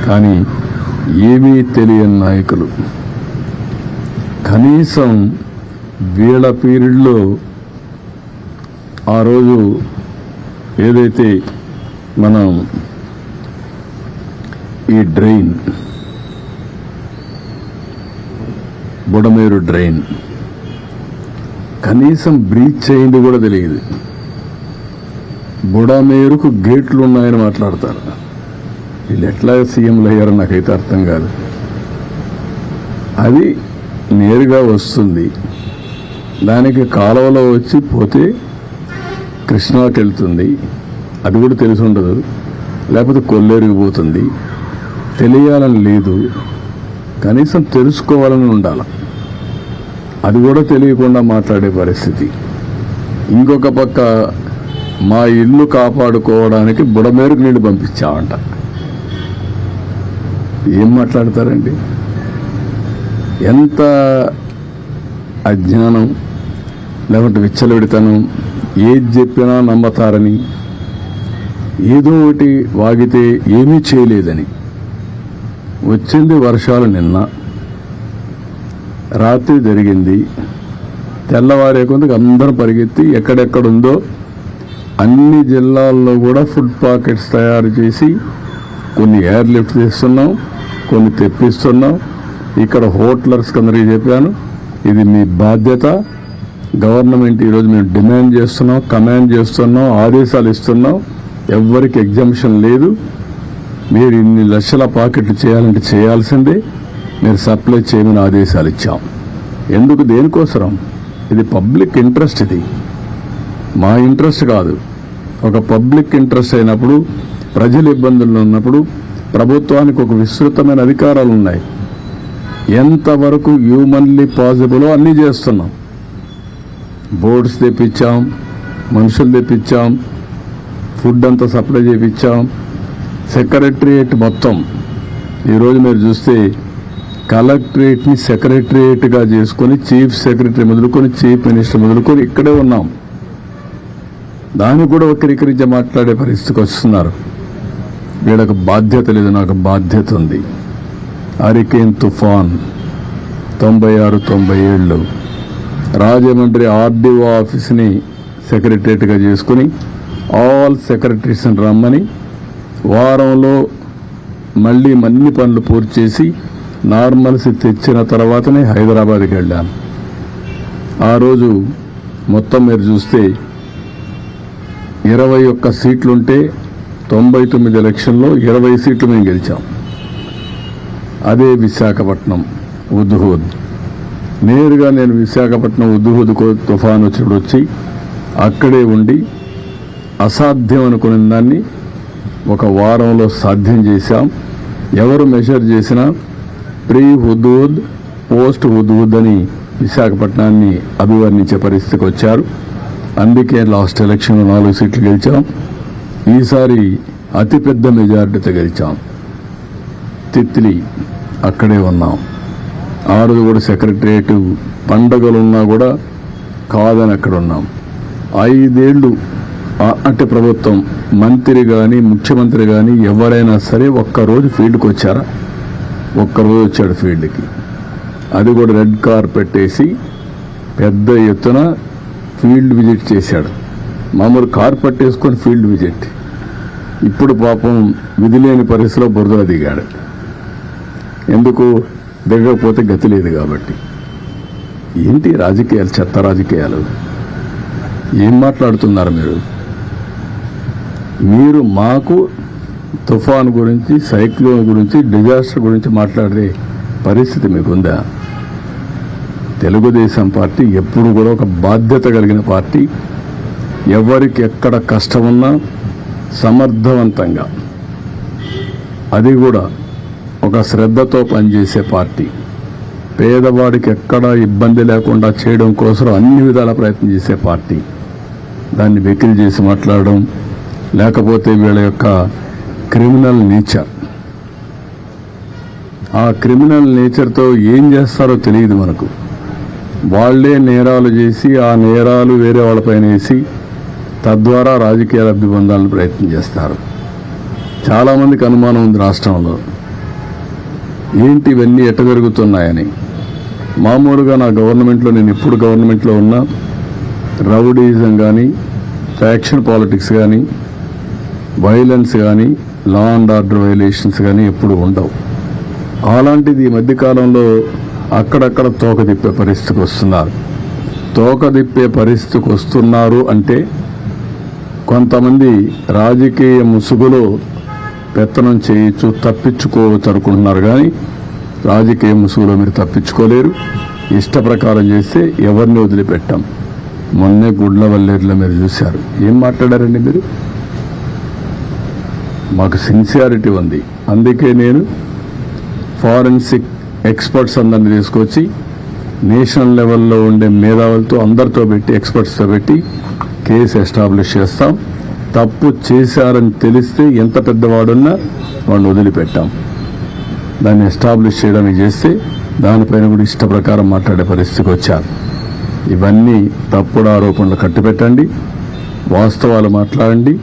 కానీ ఏమీ తెలియని నాయకులు. కనీసం వీళ్ళ పీరియడ్లో ఆ రోజు ఏదైతే మనం ఈ డ్రైన్ బుడమేరు డ్రైన్ కనీసం బ్రీచ్ అయింది కూడా తెలియదు. బుడమేరుకు గేట్లు ఉన్నాయని మాట్లాడతారు. వీళ్ళు ఎట్లా సీఎంలు అయ్యారో నాకైతే అర్థం కాదు. అది నేరుగా వస్తుంది, దానికి కాలువలో వచ్చి పోతే కృష్ణాకి వెళ్తుంది, అది కూడా తెలిసి ఉండదు. లేకపోతే కొల్లేరుకి పోతుంది. తెలియాలని లేదు, కనీసం తెలుసుకోవాలని ఉండాలి. అది కూడా తెలియకుండా మాట్లాడే పరిస్థితి. ఇంకొక పక్క మా ఇల్లు కాపాడుకోవడానికి బుడమేరుకు నీళ్లు పంపించామంట. ఏం మాట్లాడతారండి? ఎంత అజ్ఞానం, లేకపోతే విచ్చలవిడితనం. ఏది చెప్పినా నమ్మతారని, ఏదో ఒకటి వాగితే ఏమీ చేయలేదని. వచ్చింది వర్షాలు నిన్న రాత్రి జరిగింది. తెల్లవారే కొందుకు అందరూ పరిగెత్తి ఎక్కడెక్కడుందో అన్ని జిల్లాల్లో కూడా ఫుడ్ పాకెట్స్ తయారు చేసి కొన్ని ఎయిర్ లిఫ్ట్ చేస్తున్నాం, కొన్ని తెప్పిస్తున్నాం. ఇక్కడ హోటలర్స్కి అందరికీ చెప్పాను, ఇది మీ బాధ్యత. గవర్నమెంట్ ఈరోజు మేము డిమాండ్ చేస్తున్నాం, కమాండ్ చేస్తున్నాం, ఆదేశాలు ఇస్తున్నాం. ఎవ్వరికి ఎగ్జంప్షన్ లేదు. మీరు ఇన్ని లక్షల పాకెట్లు చేయాలంటే చేయాల్సిందే. మీరు సప్లై చేయమని ఆదేశాలు ఇచ్చాం. ఎందుకు? దేనికోసం? ఇది పబ్లిక్ ఇంట్రెస్ట్. ఇది మా ఇంట్రెస్ట్ కాదు. ఒక పబ్లిక్ ఇంట్రెస్ట్ అయినప్పుడు, ప్రజలు ఇబ్బందుల్లో ఉన్నప్పుడు ప్రభుత్వానికి ఒక విస్తృతమైన అధికారాలు ఉన్నాయి. ఎంతవరకు హ్యూమన్లీ పాసిబులో అన్నీ చేస్తున్నాం. బోర్డ్స్ తెప్పించాం, మనుషులు తెప్పించాం, ఫుడ్ అంతా సప్లై చేయించాం. సెక్రటరియేట్ మొత్తం ఈరోజు మీరు చూస్తే కలెక్టరేట్ని సెక్రటరియేట్గా చేసుకొని చీఫ్ సెక్రటరీ మొదలుకొని చీఫ్ మినిస్టర్ మొదలుకొని ఇక్కడే ఉన్నాం. దాన్ని కూడా వక్రీకరించి మాట్లాడే పరిస్థితికి వస్తున్నారు. వీళ్ళకు బాధ్యత లేదు, నాకు బాధ్యత ఉంది. హరికేన్ తుఫాన్ 96-97 రాజమండ్రి ఆర్డీఓ ఆఫీస్ని సెక్రటరియట్గా చేసుకుని ఆల్ సెక్రటరీస్ని రమ్మని వారంలో మళ్ళీ అన్ని పనులు పూర్తి చేసి నార్మల్సీ తెచ్చిన తర్వాతనే హైదరాబాద్కి వెళ్ళాను. ఆ రోజు మొత్తం మీరు చూస్తే 21 సీట్లుంటే 99 ఎలక్షన్లో 20 సీట్లు మేము గెలిచాం. అదే విశాఖపట్నం ఉద్హూద్. నేరుగా నేను విశాఖపట్నం ఉద్హూద్ తుఫాన్ వచ్చినప్పుడు వచ్చి అక్కడే ఉండి అసాధ్యం అనుకునే దాన్ని ఒక వారంలో సాధ్యం చేశాం. ఎవరు మెజర్ చేసినా ప్రీ హుదూద్, పోస్ట్ హుదూద్ అని విశాఖపట్నాన్ని అభివర్ణించే పరిస్థితికి వచ్చారు. అందుకే లాస్ట్ ఎలక్షన్లో 4 సీట్లు గెలిచాం. ఈసారి అతిపెద్ద మెజారిటీతో గెలిచాం. తిత్లీ అక్కడే ఉన్నాం. ఆ రోజు కూడా సెక్రటరియట్ పండగలున్నా కూడా కాదని అక్కడ ఉన్నాం. 5 ఏళ్ళు అంటే ప్రభుత్వం మంత్రి కానీ ముఖ్యమంత్రి కానీ ఎవరైనా సరే ఒక్కరోజు ఫీల్డ్కి వచ్చారా? ఒక్కరోజు వచ్చాడు ఫీల్డ్కి. అది కూడా రెడ్ కార్పెట్ వేసి పెద్ద ఎత్తున ఫీల్డ్ విజిట్ చేశాడు. మామూలు కార్పెట్ వేసుకొని ఫీల్డ్ విజిట్. ఇప్పుడు పాపం విధి లేని పరిస్థితిలో బురదలో దిగాడు. ఎందుకు? దిగకపోతే గతి లేదు కాబట్టి. ఏంటి రాజకీయాలు, చెత్త రాజకీయాలు. ఏం మాట్లాడుతున్నారు మీరు? మీరు మాకు తుఫాన్ గురించి, సైక్లోన్ గురించి, డిజాస్టర్ గురించి మాట్లాడే పరిస్థితి మీకుందా? తెలుగుదేశం పార్టీ ఎప్పుడు కూడా ఒక బాధ్యత కలిగిన పార్టీ. ఎవరికి ఎక్కడ కష్టమున్నా సమర్థవంతంగా, అది కూడా ఒక శ్రద్ధతో పనిచేసే పార్టీ. పేదవాడికి ఎక్కడా ఇబ్బంది లేకుండా చేయడం కోసం అన్ని విధాల ప్రయత్నం చేసే పార్టీ. దాన్ని వెకిలి చేసి మాట్లాడడం, లేకపోతే వీళ్ళ యొక్క క్రిమినల్ నేచర్, ఆ క్రిమినల్ నేచర్తో ఏం చేస్తారో తెలియదు మనకు. వాళ్లే నేరాలు చేసి ఆ నేరాలు వేరే వాళ్ళపైన వేసి తద్వారా రాజకీయ లబ్ధి పొందాలని ప్రయత్నం చేస్తారు. చాలామందికి అనుమానం ఉంది రాష్ట్రంలో, ఏంటి ఇవన్నీ ఎట్ట జరుగుతున్నాయని. మామూలుగా నా గవర్నమెంట్లో, నేను ఎప్పుడు గవర్నమెంట్లో ఉన్నా, రౌడీజం కానీ, ఫ్యాక్షన్ పాలిటిక్స్ కానీ, వైలెన్స్ కానీ, లా అండ్ ఆర్డర్ వైలేషన్స్ కానీ ఎప్పుడు ఉండవు. అలాంటిది ఈ మధ్యకాలంలో అక్కడక్కడ తోక తిప్పే పరిస్థితికి వస్తున్నారు. తోక తిప్పే పరిస్థితికి వస్తున్నారు అంటే కొంతమంది రాజకీయ ముసుగులో పెత్తనం చేయొచ్చు, తప్పించుకోవచ్చు అనుకుంటున్నారు. కానీ రాజకీయ ముసుగులో మీరు తప్పించుకోలేరు. ఇష్ట ప్రకారం చేస్తే ఎవరిని వదిలిపెట్టాం. మొన్నే గుడ్లవల్లేరులో మీరు చూశారు. ఏం మాట్లాడారండి మీరు? మాకు సిన్సియారిటీ ఉంది. అందుకే నేను ఫారెన్సిక్ ఎక్స్పర్ట్స్ అందరిని తీసుకొచ్చి నేషనల్ లెవెల్లో ఉండే మేధావులతో అందరితో పెట్టి, ఎక్స్పర్ట్స్తో పెట్టి కేసు ఎస్టాబ్లిష్ చేస్తాం. తప్పు చేశారని తెలిస్తే ఎంత పెద్దవాడున్నా వాడిని వదిలిపెట్టాం. దాన్ని ఎస్టాబ్లిష్ చేయడానికి చేస్తే దానిపైన కూడా ఇష్ట ప్రకారం మాట్లాడే పరిస్థితికి వచ్చారు. ఇవన్నీ తప్పుడు ఆరోపణలు కట్టిపెట్టండి, వాస్తవాలు మాట్లాడండి.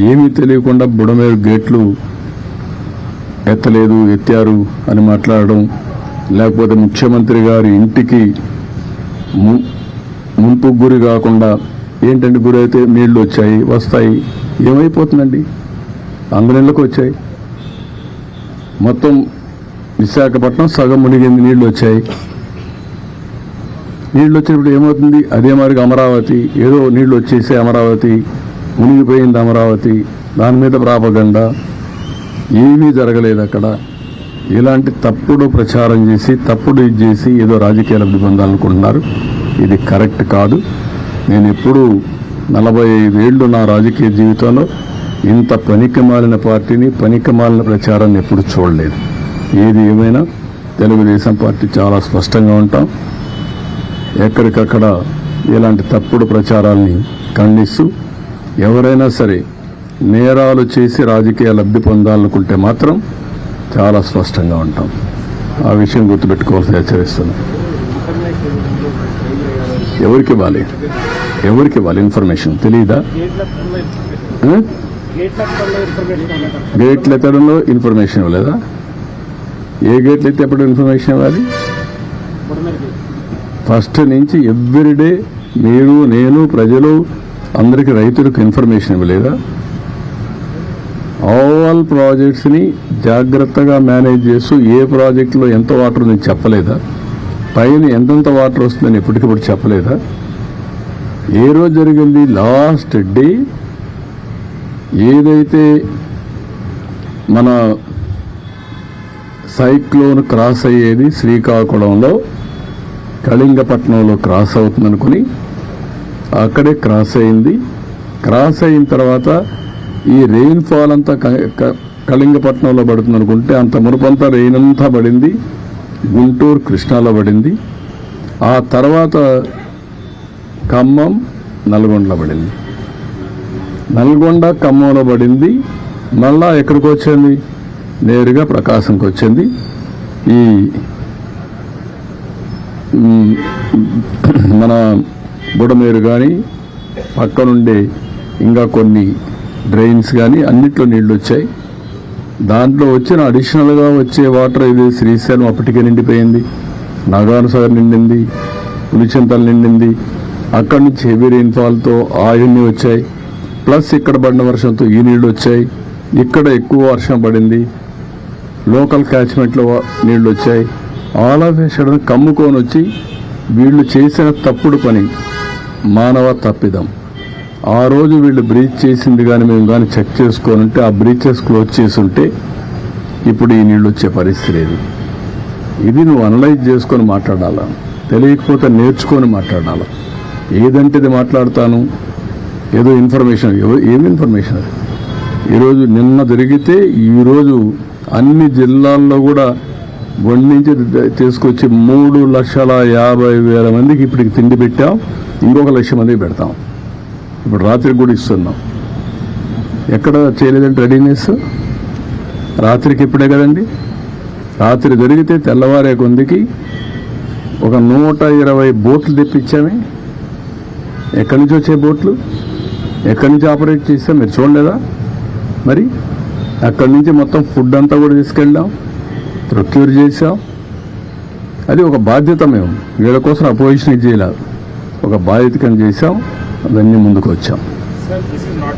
ఏమీ తెలియకుండా బుడమేరు గేట్లు ఎత్తలేదు, ఎత్తారు అని మాట్లాడడం, లేకపోతే ముఖ్యమంత్రి గారి ఇంటికి ముంపు గురి కాకుండా, ఏంటంటే గురి అయితే నీళ్లు వచ్చాయి, వస్తాయి, ఏమైపోతుందండి? అందరిళ్ళకు వచ్చాయి. మొత్తం విశాఖపట్నం సగం మునిగింది, నీళ్లు వచ్చాయి. నీళ్లు వచ్చినప్పుడు ఏమవుతుంది? అదే మరిగా అమరావతి, ఏదో నీళ్లు వచ్చేసి అమరావతి మునిగిపోయింది, అమరావతి, దాని మీద ప్రాపగండా. ఏమీ జరగలేదు అక్కడ. ఇలాంటి తప్పుడు ప్రచారం చేసి, తప్పుడు ఇది చేసి ఏదో రాజకీయ లబ్ధి పొందాలనుకుంటున్నారు. ఇది కరెక్ట్ కాదు. నేను ఎప్పుడూ 45 ఏళ్ళు నా రాజకీయ జీవితంలో ఇంత పనికిమాలిన పార్టీని, పనికిమాలిన ప్రచారాన్ని ఎప్పుడు చూడలేదు. ఏది ఏమైనా తెలుగుదేశం పార్టీ చాలా స్పష్టంగా ఉంటాం. ఎక్కడికక్కడ ఇలాంటి తప్పుడు ప్రచారాల్ని ఖండిస్తూ, ఎవరైనా సరే నేరాలు చేసి రాజకీయ లబ్ధి పొందాలనుకుంటే మాత్రం చాలా స్పష్టంగా ఉంటాం. ఆ విషయం గుర్తుపెట్టుకోవాల్సి హెచ్చరిస్తున్నాం. ఎవరికి ఇవ్వాలి? ఎవరికి ఇవ్వాలి ఇన్ఫర్మేషన్ తెలియదా? గేట్లు ఎత్తడంలో ఇన్ఫర్మేషన్ ఇవ్వలేదా? ఏ గేట్లు ఎత్తే ఎప్పుడు ఇన్ఫర్మేషన్ ఇవ్వాలి? ఫస్ట్ నుంచి ఎవ్రీడే మీరు, నేను, ప్రజలు అందరికీ, రైతులకు ఇన్ఫర్మేషన్ ఇవ్వలేదా? ఆల్ ప్రాజెక్ట్స్ని జాగ్రత్తగా మేనేజ్ చేస్తూ ఏ ప్రాజెక్టులో ఎంత వాటర్ ఉందని చెప్పలేదా? పైన ఎంతెంత వాటర్ వస్తుందని ఎప్పటికప్పుడు చెప్పలేదా? ఏ రోజు జరిగింది? లాస్ట్ డే ఏదైతే మన సైక్లోన్ క్రాస్ అయ్యేది శ్రీకాకుళంలో, కళింగపట్నంలో క్రాస్ అవుతుందనుకుని అక్కడే క్రాస్ అయింది. క్రాస్ అయిన తర్వాత ఈ రెయిన్ఫాల్ అంతా కళింగపట్నంలో పడుతుంది అనుకుంటే, అంత మునుపంతా రెయిన్ అంతా పడింది గుంటూరు, కృష్ణాలో పడింది. ఆ తర్వాత ఖమ్మం, నల్గొండలో పడింది. నల్గొండ, ఖమ్మంలో పడింది. మళ్ళా ఎక్కడికి వచ్చింది? నేరుగా ప్రకాశంకి వచ్చింది. ఈ మన బుడమేరు కానీ, పక్కనుండే ఇంకా కొన్ని డ్రైన్స్ కానీ అన్నిట్లో నీళ్లు వచ్చాయి. దాంట్లో వచ్చిన అడిషనల్గా వచ్చే వాటర్ ఇది శ్రీశైలం అప్పటికే నిండిపోయింది, నాగార్జునసాగర్ నిండింది, పులిచింతలు నిండింది. అక్కడి నుంచి హెవీ రెయిన్ఫాల్తో ఆయన్ని వచ్చాయి. ప్లస్ ఇక్కడ పడిన వర్షంతో ఈ నీళ్లు వచ్చాయి. ఇక్కడ ఎక్కువ వర్షం పడింది, లోకల్ క్యాచ్మెంట్లో నీళ్లు వచ్చాయి. ఆల్ ఆఫ్ ఏ సడన్ కమ్ముకొని వచ్చి వీళ్ళు చేసిన తప్పుడు పని, మానవ తప్పిదం. ఆ రోజు వీళ్ళు బ్రీచ్ చేసింది కానీ మేము కానీ చెక్ చేసుకొని ఉంటే, ఆ బ్రీచెస్ క్లోజ్ చేసి ఉంటే ఇప్పుడు ఈ నీళ్ళు వచ్చే పరిస్థితి లేదు. ఇది నువ్వు అనలైజ్ చేసుకొని మాట్లాడాలా, తెలియకపోతే నేర్చుకొని మాట్లాడాలా. ఏదంటే ఇది మాట్లాడతాను, ఏదో ఇన్ఫర్మేషన్, ఏమి ఇన్ఫర్మేషన్ అది? ఈరోజు నిన్న జరిగితే ఈరోజు అన్ని జిల్లాల్లో కూడా వండించి తీసుకొచ్చి 3,50,000 మందికి ఇప్పటికి తిండి పెట్టాం. ఇంకొక 1,00,000 మందికి పెడతాం. ఇప్పుడు రాత్రికి కూడా ఇస్తున్నాం. ఎక్కడ చేయలేదంటే రెడీనెస్ రాత్రికి ఇప్పుడే కదండి. రాత్రి జరిగితే తెల్లవారే కొందికి ఒక 120 బోట్లు తెప్పించామే. ఎక్కడి నుంచి వచ్చే బోట్లు, ఎక్కడి నుంచి ఆపరేట్ చేస్తాం మీరు చూడలేదా? మరి అక్కడి నుంచి మొత్తం ఫుడ్ అంతా కూడా తీసుకెళ్ళాం. ప్రొక్యూర్ చేశాం. అది ఒక బాధ్యత. మేము వీళ్ళ కోసం అపోజిషన్ చేయలేదు, ఒక బాధ్యత కింద చేశాం. అవన్నీ ముందుకు వచ్చాం. Sir, this is not